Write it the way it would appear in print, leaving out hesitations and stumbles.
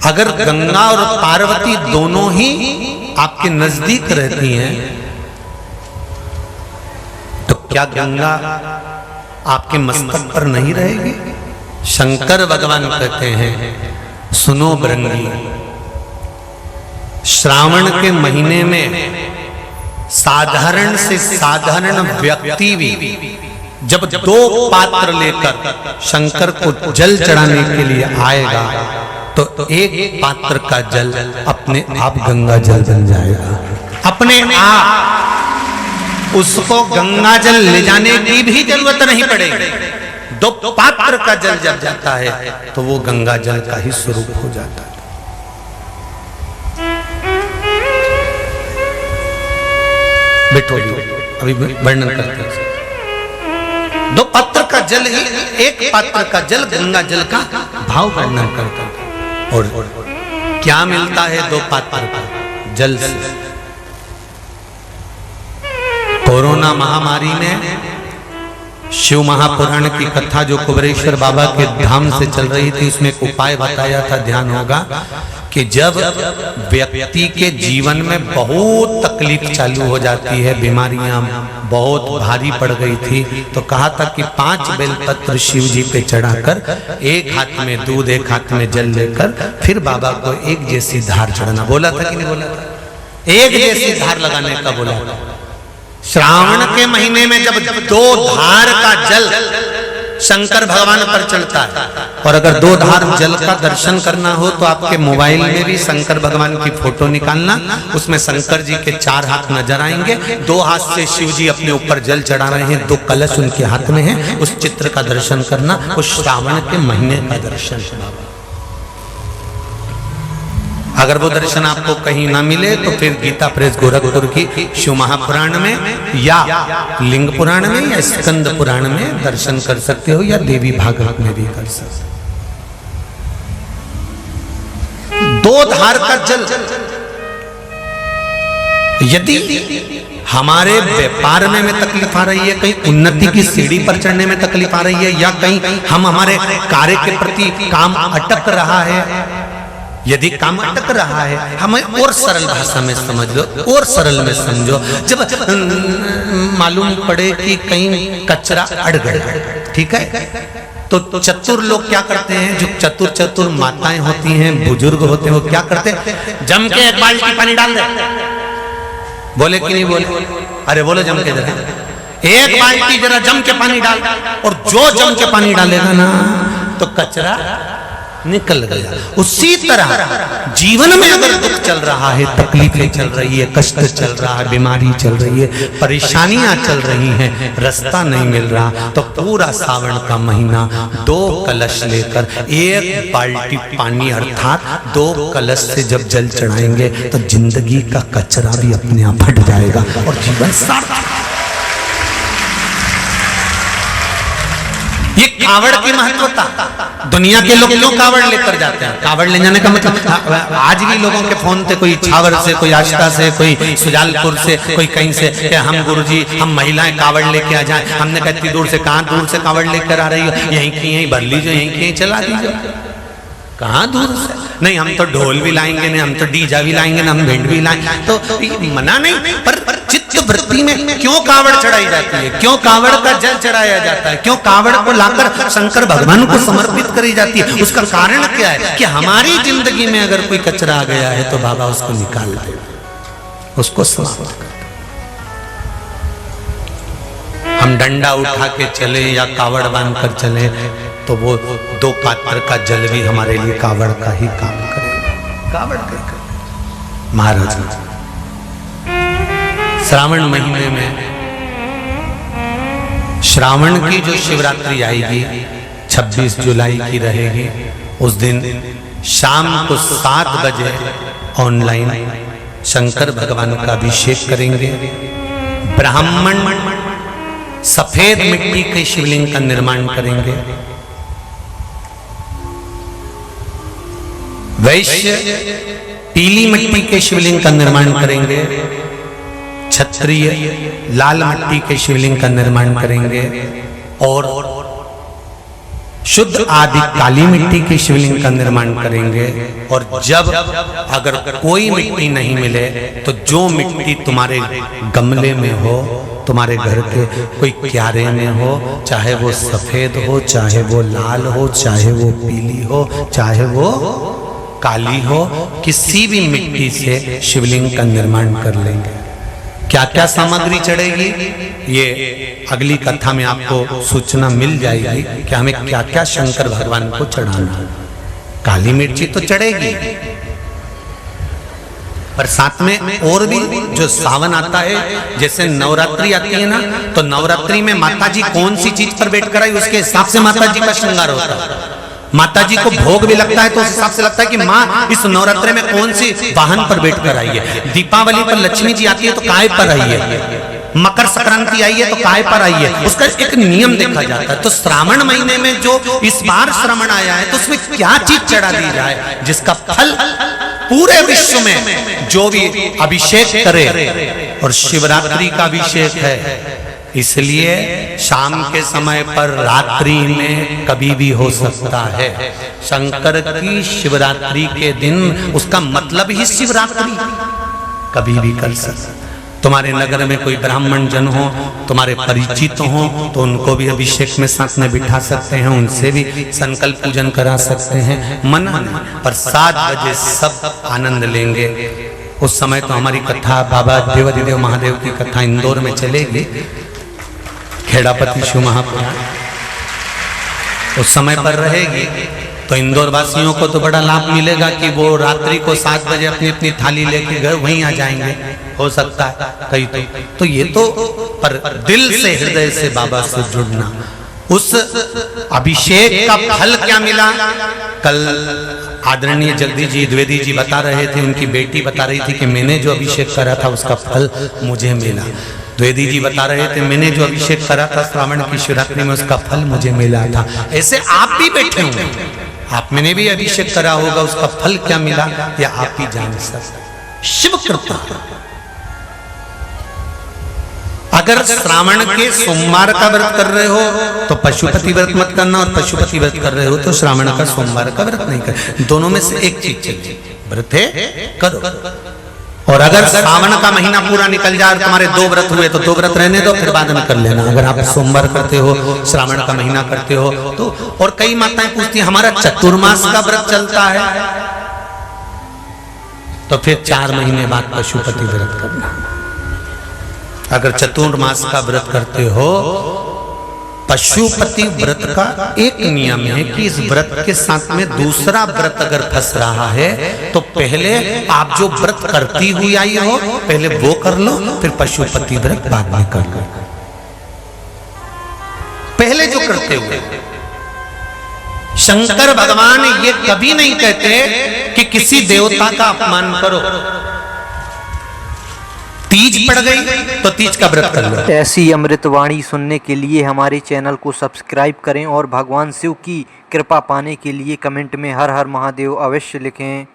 अगर गंगा और पार्वती दोनों ही आपके नजदीक रहती हैं तो क्या गंगा आपके मस्तक पर नहीं रहेगी? शंकर भगवान कहते हैं, सुनो भृंगी, श्रावण के महीने में साधारण से साधारण व्यक्ति भी जब दो पात्र लेकर शंकर को जल चढ़ाने के लिए आएगा तो एक पात्र का जल अपने आप गंगा जल बन जाएगा। अपने आप उसको गंगा जल ले जाने की भी जरूरत नहीं पड़ेगी। दो पात्र का जल जब जाता है तो वो गंगा जल का ही स्वरूप हो जाता है। बैठो, अभी वर्णन करते हैं। दो पात्र का जल ही, एक पात्र का जल गंगा जल का भाव वर्णन करता है। और क्या मिलता है दो पात्र का जल से? कोरोना महामारी में शिव महापुराण की कथा जो कुबेरेश्वर बाबा के धाम से चल रही थी, उसमें एक उपाय बताया था, ध्यान होगा कि जब व्यक्ति के जीवन में बहुत तकलीफ चालू हो जाती है, बीमारियां बहुत भारी पड़ गई थी, तो कहा था कि 5 बेलपत्र शिव जी पे चढ़ाकर एक हाथ में दूध एक हाथ में जल लेकर फिर बाबा को एक जैसी धार चढ़ाना। बोला था कि नहीं बोला था? एक जैसी धार लगाने का बोला था। श्रावण के महीने में जब 2 धार का जल शंकर भगवान पर चढ़ता है, और अगर 2 धार जल का दर्शन करना हो तो आपके मोबाइल में भी शंकर भगवान की फोटो निकालना, उसमें शंकर जी के 4 हाथ नजर आएंगे। 2 हाथ से शिव जी अपने ऊपर जल चढ़ा रहे हैं, 2 कलश उनके हाथ में है। उस चित्र का दर्शन करना, उस श्रावण के महीने का दर्शन करना। अगर वो दर्शन आपको कहीं ना मिले तो फिर गीता प्रेस गोरखपुर की शिव महापुराण में या लिंग पुराण में या स्कंद पुराण में दर्शन कर सकते हो, या देवी भागवत में भी कर सकते हो। 2 धार का जल, यदि हमारे व्यापार में तकलीफ आ रही है, कहीं उन्नति की सीढ़ी पर चढ़ने में तकलीफ आ रही है, या कहीं हम हमारे कार्य के प्रति काम अटक रहा है, यदि काम अटक रहा है, हमें और सरल भाषा में समझ लो, और सरल में समझो। जब मालूम पड़े कि कहीं कचरा अड़ गया, ठीक है, तो चतुर लोग क्या करते हैं? जो चतुर माताएं होती हैं, बुजुर्ग होते हैं, वो क्या करते हैं? जम के 1 बाल्टी पानी डाल दे। बोले कि नहीं बोले? अरे बोले जम के जरा 1 बाल्टी जरा जम के पानी डाल, और जो जम के पानी डालेगा ना तो कचरा निकल गया। उसी तरह जीवन में अगर दुख चल रहा है, तकलीफें चल रही है, कष्ट चल रहा है, बीमारी चल रही है, परेशानियां चल रही हैं, रास्ता नहीं मिल रहा, तो पूरा सावन का महीना 2 कलश लेकर 1 बाल्टी पानी अर्थात 2 कलश से जब जल चढ़ाएंगे तो जिंदगी का कचरा भी अपने आप हट जाएगा और जीवन सार्थक। ये कावड़ की महत्वता, दुनिया के लोग क्यों कावड़ लेकर जाते हैं? कावड़ ले जाने का मतलब, आज भी लोगों के फोन थे, कोई छावर से, कोई आष्टा से, कोई सुजालपुर से, कोई कहीं से, कि हम गुरुजी हम महिलाएं कावड़ लेके आ जाएं। हमने कहा इतनी दूर से, कहाँ दूर से कावड़ लेकर आ रही हो? यहीं की यहीं भर लीजिए, यहीं की यहीं चला दीजिए। कहाँ दूर से? नहीं, हम तो ढोल भी लाएंगे, नहीं हम तो डीजा भी लाएंगे, ना हम भेंट भी लाएंगे, तो मना नहीं। पर चित्त वृत्ति में क्यों कावड़ चढ़ाई जाती है? क्यों कावड़ का जल चढ़ाया जाता है? क्यों कावड़ को लाकर शंकर भगवान को समर्पित करी जाती है? उसका कारण क्या है? कि हमारी जिंदगी में अगर कोई कचरा आ गया है तो बाबा उसको निकाल दे, उसको समाप्त कर। हम डंडा उठा के चले या कावड़ बांध कर चले तो वो 2 पात्र का जल भी हमारे लिए कावड़ का ही काम करेगा। कावड़ का महाराज श्रावण महीने में, श्रावण की जो शिवरात्रि आएगी 26 जुलाई की रहेगी, उस दिन शाम को 7 बजे ऑनलाइन शंकर भगवान का अभिषेक करेंगे। ब्राह्मण सफेद मिट्टी के शिवलिंग का निर्माण करेंगे। वैश्य पीली मिट्टी के शिवलिंग का निर्माण करेंगे। क्षत्रिय लाल मिट्टी के शिवलिंग का निर्माण करेंगे। और शुद्ध आदि काली मिट्टी की शिवलिंग का निर्माण करेंगे। और जब अगर कोई मिट्टी नहीं मिले तो जो मिट्टी तुम्हारे गमले में हो, तुम्हारे घर के कोई क्यारे में हो, चाहे वो सफेद हो, चाहे वो लाल हो, चाहे वो पीली हो, चाहे वो काली हो, किसी भी मिट्टी से शिवलिंग का निर्माण कर लेंगे। क्या क्या सामग्री चढ़ेगी ये अगली कथा में आपको सूचना मिल जाएगी कि हमें क्या क्या शंकर भगवान को चढ़ाना। काली मिर्ची तो चढ़ेगी, पर साथ में और भी जो सावन आता है, जैसे नवरात्रि आती है ना, तो नवरात्रि में माता जी कौन सी चीज पर बैठ कर आई उसके हिसाब से माता जी का श्रृंगार होता है। माता जी को भोग भी लगता है तो उस हिसाब से लगता है कि माँ इस नवरात्रि में कौन सी वाहन पर बैठ कर आई है। दीपावली पर लक्ष्मी जी आती है तो काय पर आई है, मकर संक्रांति आई है तो काय पर आई है, उसका एक नियम देखा जाता है। तो श्रावण महीने में जो इस बार श्रावण आया है तो उसमें क्या चीज चढ़ा दी जाए जिसका फल पूरे विश्व में जो भी अभिषेक करे। और शिवरात्रि का अभिषेक है, इसलिए शाम के समय पर रात्रि में कभी भी हो सकता है। शंकर की शिवरात्रि के दिन, उसका मतलब ही शिवरात्रि, कभी भी कर सकते। तुम्हारे नगर में कोई ब्राह्मण जन हो, तुम्हारे परिचित हो, तो उनको भी अभिषेक में साथ में बिठा सकते हैं, उनसे भी संकल्प पूजन करा सकते हैं। मन पर 7 बजे सब आनंद लेंगे। उस समय तो हमारी कथा बाबा देवाधिदेव महादेव की कथा इंदौर में चलेगी, खेड़ापति शिव महापुराण उस समय पर रहेगी। तो इंदौर वासियों को तो बड़ा लाभ मिलेगा कि वो रात्रि को 7 बजे अपनी अपनी थाली लेके घर वहीं आ जाएंगे, हो सकता है कहीं तो ये तो पर दिल से हृदय से बाबा से जुड़ना। उस अभिषेक का फल क्या मिला, कल आदरणीय जगदीश जी द्विवेदी जी बता रहे थे, उनकी बेटी बता रही थी कि मैंने जो अभिषेक करा था उसका फल मुझे मिला। द्विवेदी जी बता रहे थे मैंने जो अभिषेक करा था श्रावण की शिवरात्रि में उसका फल मुझे मिला था। ऐसे आप भी बैठे होंगे, आप मैंने भी अभिषेक करा होगा, उसका फल क्या मिला या आप ही जान सकते। शिव कृपा। अगर श्रावण के सोमवार का व्रत कर रहे हो तो पशुपति व्रत मत करना, और पशुपति व्रत कर रहे हो तो श्रावण का सोमवार का व्रत नहीं कर। दोनों में से एक चीज चाहिए, व्रत है करो। और अगर श्रावण का महीना पूरा निकल जाए और तुम्हारे 2 व्रत हुए तो 2 व्रत रहने दो, फिर बाद में कर लेना। अगर आप सोमवार करते हो, श्रावण का महीना करते हो तो। और कई माताएं पूछती हैं हमारा चतुर्मास का व्रत चलता है, तो फिर 4 महीने बाद पशुपति व्रत करना। अगर चतुर्मास का व्रत करते हो, पशुपति व्रत का एक नियम है कि इस व्रत के साथ में दूसरा व्रत अगर फंस रहा है तो पहले आप जो व्रत करती हुई आई हो पहले वो कर लो, फिर पशुपति व्रत बाद में कर लो। पहले जो करते हुए शंकर भगवान ये कभी नहीं कहते कि किसी देवता का अपमान करो। तीज पड़ गई तो तीज का व्रत कर लो। ऐसी अमृतवाणी सुनने के लिए हमारे चैनल को सब्सक्राइब करें और भगवान शिव की कृपा पाने के लिए कमेंट में हर हर महादेव अवश्य लिखें।